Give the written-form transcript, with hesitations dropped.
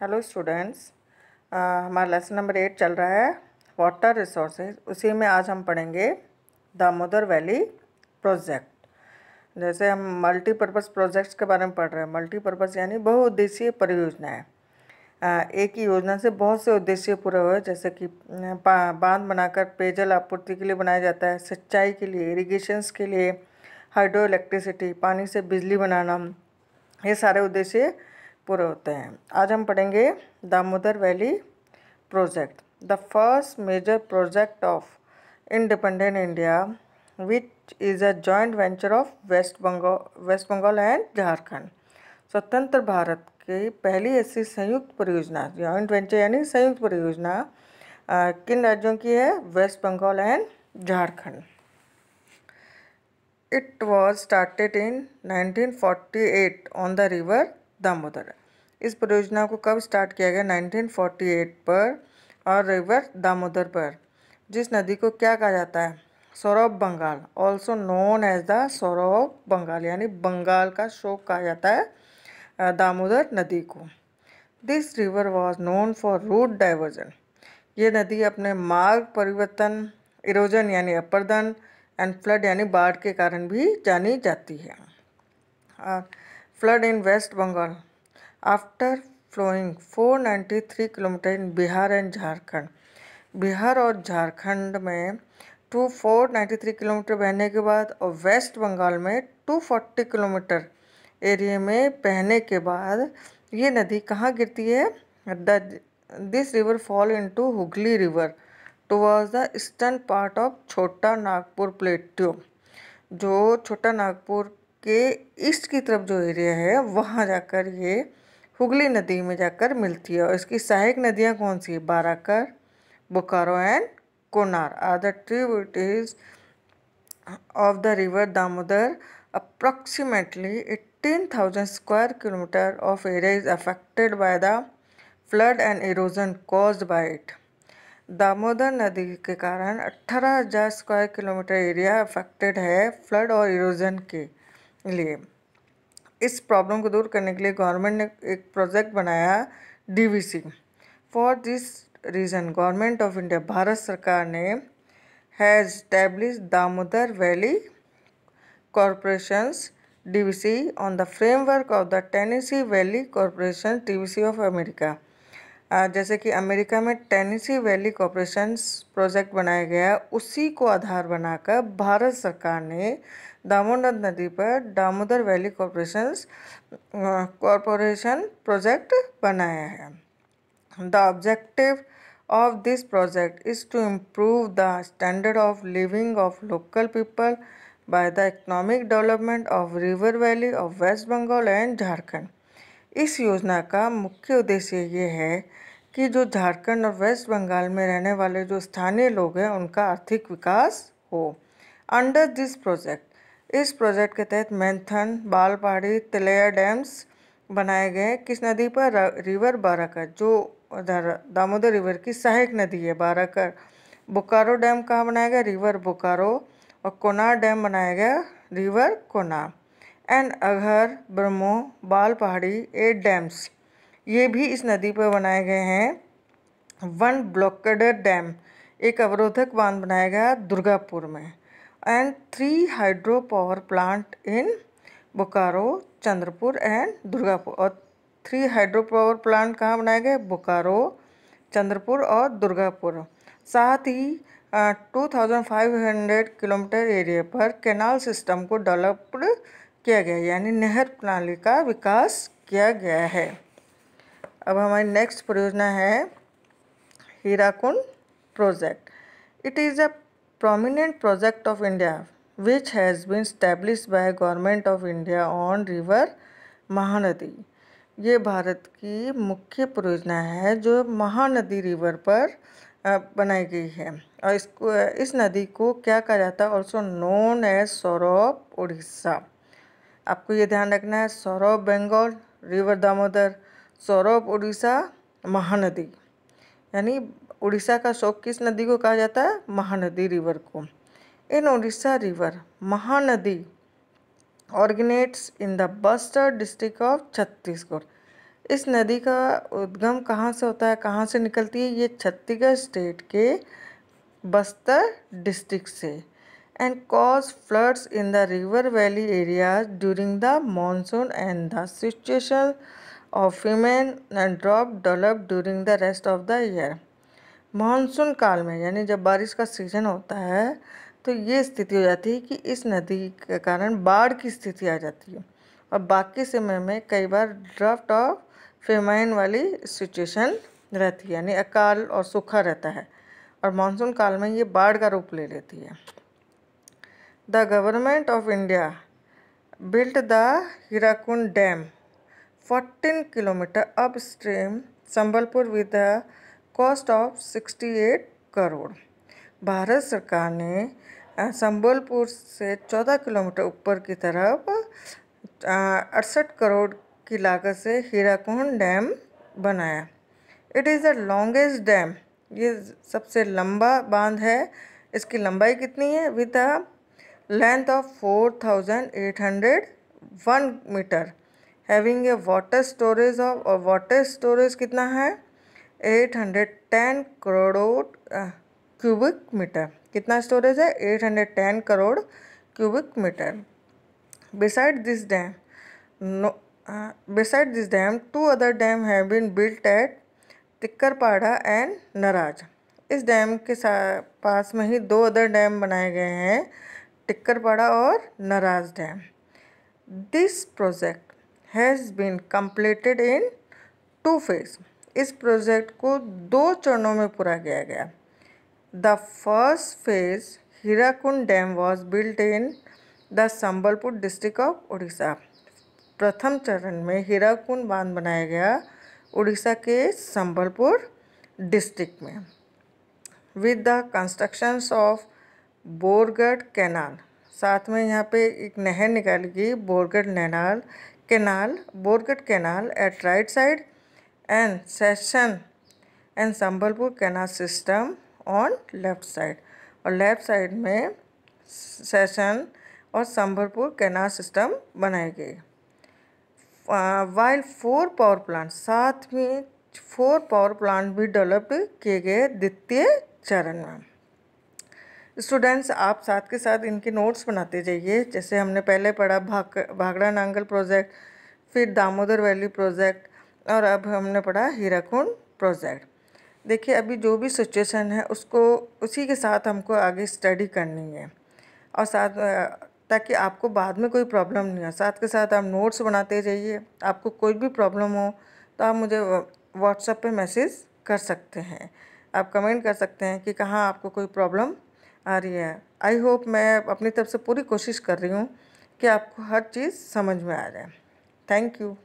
Hello students. हमारा lesson number 8 चल रहा है वाटर रिसोर्सेज। उसी में आज हम पढ़ेंगे दामोदर वैली प्रोजेक्ट। जैसे हम मल्टीपर्पज़ प्रोजेक्ट्स के बारे में पढ़ रहे हैं। मल्टीपर्पज़ यानी बहुउद्देशीय परियोजनाएं। एक ही योजना से बहुत से उद्देश्य पूरे हुए, जैसे कि बांध बनाकर पेयजल आपूर्ति के लिए बनाया जाता है, सिंचाई के लिए, इरिगेशंस के लिए, हाइड्रो इलेक्ट्रिसिटी पानी से बिजली बनाना, ये सारे उद्देश्य पूरे होते हैं। आज हम पढ़ेंगे Damodar Valley Project, the first major project of independent India which is a joint venture of West Bengal and Jharkhand. स्वतंत्र भारत की पहली ऐसी संयुक्त परियोजना, जॉइंट वेंचर यानी संयुक्त परियोजना, किन राज्यों की है? West Bengal and Jharkhand. It was started in 1948 on the river Damodar. इस परियोजना को कब स्टार्ट किया गया? 1948 पर और रिवर दामोदर पर, जिस नदी को क्या कहा जाता है? Sorrow of Bengal, also known as the sorrow of Bengal, यानी बंगाल का शोक कहा जाता है दामोदर नदी को। This river was known for route diversion. ये नदी अपने मार्ग परिवर्तन, इरोजन यानी अपरदन, एंड फ्लड यानी बाढ़ के कारण भी जानी जाती है। Flood in West Bengal after flowing 493 kilometre in Bihar and Jharkhand. Bihar और झारखंड में 493 किलोमीटर बहने के बाद और वेस्ट बंगाल में 240 किलोमीटर एरिया में बहने के बाद ये नदी कहाँ गिरती है? This river fall into Hooghly river towards the eastern part of छोटा नागपुर प्लेट्यू। जो छोटा नागपुर के ईस्ट की तरफ जो एरिया है वहाँ जाकर ये हुगली नदी में जाकर मिलती है। और इसकी सहायक नदियाँ कौन सी है? Barakar, Bokaro and Konar are the tributaries of the river Damodar. Approximately 18,000 square kilometer of area is affected by the flood and erosion caused by it. Damodar नदी के कारण 18,000 स्क्वायर किलोमीटर एरिया अफेक्टेड है फ्लड और इरोजन के लिए। इस प्रॉब्लम को दूर करने के लिए गवर्नमेंट ने एक प्रोजेक्ट बनाया, DVC. For this reason government of India, Bharat सरकार ने has establish Damodar valley corporations DVC on the framework of the Tennessee valley corporation TVC of America. जैसे कि अमेरिका में टेनेसी वैली कॉरपोरेशंस प्रोजेक्ट बनाया गया, उसी को आधार बनाकर भारत सरकार ने दामोदर नदी पर दामोदर वैली कॉरपोरेशन प्रोजेक्ट बनाया है। The objective of this project is to improve the standard of living of local people by the economic development of river valley of West Bengal and Jharkhand. इस योजना का मुख्य उद्देश्य ये है कि जो झारखंड और वेस्ट बंगाल में रहने वाले जो स्थानीय लोग हैं उनका आर्थिक विकास हो। अंडर दिस प्रोजेक्ट, इस प्रोजेक्ट के तहत मैंथन, बालपहाड़ी, तिलैया डैम्स बनाए गए। किस नदी पर? रिवर बाराकर, जो दामोदर रिवर की सहायक नदी है बाराकर। बोकारो डैम कहाँ बनाया गया? रिवर बोकारो। और कोनार डैम बनाया गया, रिवर कोनार। एंड अघर, ब्रह्मो, बाल पहाड़ी, 8 डैम्स ये भी इस नदी पर बनाए गए हैं। 1 ब्लॉकेडर डैम, एक अवरोधक बांध बनाया गया दुर्गापुर में। And 3 hydro power plant in Bokaro, Chandrapur and Durgapur. और 3 हाइड्रो पावर प्लांट कहाँ बनाए गए? बोकारो, चंद्रपुर और दुर्गापुर। साथ ही 2500 किलोमीटर एरिया पर कैनाल सिस्टम को डेवलप्ड किया गया, यानी नहर प्रणाली का विकास किया गया है। अब हमारी नेक्स्ट परियोजना है Hirakud project. It is a prominent project of India which has been established by Government of India on river Mahanadi. ये भारत की मुख्य परियोजना है जो महानदी रिवर पर बनाई गई है। और इस नदी को क्या कहा जाता है? Also known as sorrow of Orissa. आपको ये ध्यान रखना है, sorrow of Bengal river Damodar, sorrow of Orissa Mahanadi, यानी उड़ीसा का शोक किस नदी को कहा जाता है? महानदी रिवर को। In Orissa river Mahanadi originates in the Bastar district of Chhattisgarh. इस नदी का उद्गम कहाँ से होता है, कहाँ से निकलती है? ये छत्तीसगढ़ स्टेट के बस्तर डिस्ट्रिक्ट से। And cause floods in the river valley areas during the monsoon and the situation of famine and drought develop during the rest of the year. Monsoon काल में यानी जब बारिश का सीजन होता है तो ये स्थिति हो जाती है कि इस नदी के कारण बाढ़ की स्थिति आ जाती है, और बाकी समय में कई बार ड्राफ्ट ऑफ फेमाइन वाली सिचुएशन रहती है, यानी अकाल और सूखा रहता है, और मानसून काल में ये बाढ़ का रूप ले लेती है। The government of India built the Hirakund Dam 14 kilometer upstream Sambalpur with a cost of 68 crore. Bharat सरकार ने संबलपुर से 14 किलोमीटर ऊपर की तरफ 68 करोड़ की लागत से हीराकुंड डैम बनाया। It is the longest dam, ये सबसे लंबा बांध है। इसकी लंबाई कितनी है? With the length of 4801 metre, having a water storage of, और वाटर स्टोरेज कितना है? 810 करोड़ क्यूबिक मीटर। कितना स्टोरेज है? 810 crore cubic metre. Beside this dam, two other dams have been built at Tikarpada and Naraj. इस डैम के पास में ही दो अदर डैम बनाए गए हैं, टिक्करपाड़ा और Naraj dam. This project has been completed in 2 phase. इस प्रोजेक्ट को 2 चरणों में पूरा किया गया। The first phase Hirakud dam was built in the Sambalpur district of Orissa. प्रथम चरण में हीराकुंड बांध बनाया गया उड़ीसा के संबलपुर डिस्ट्रिक्ट में। With the constructions of Borgarh canal, साथ में यहाँ पे एक नहर निकाली गई, Borgarh canal at right side and session and Sambalpur canal system on left side, और लेफ्ट साइड में सेशन और संबलपुर कैनाल सिस्टम बनाए गए। वाइल 4 पावर प्लांट, साथ में 4 पावर प्लांट भी डेवलप किए गए द्वितीय चरण में। स्टूडेंट्स, आप साथ के साथ इनके नोट्स बनाते जाइए। जैसे हमने पहले पढ़ा भाखड़ा नांगल प्रोजेक्ट, फिर दामोदर वैली प्रोजेक्ट, और अब हमने पढ़ा हीराकुंड प्रोजेक्ट। देखिए, अभी जो भी सिचुएशन है उसको उसी के साथ हमको आगे स्टडी करनी है, और साथ ताकि आपको बाद में कोई प्रॉब्लम नहीं हो। साथ के साथ आप नोट्स बनाते जाइए। आपको कोई भी प्रॉब्लम हो तो आप मुझे व्हाट्सएप पे मैसेज कर सकते हैं, आप कमेंट कर सकते हैं कि कहाँ आपको कोई प्रॉब्लम आ रही है। आई होप मैं अपनी तरफ से पूरी कोशिश कर रही हूँ कि आपको हर चीज़ समझ में आ जाए। Thank you.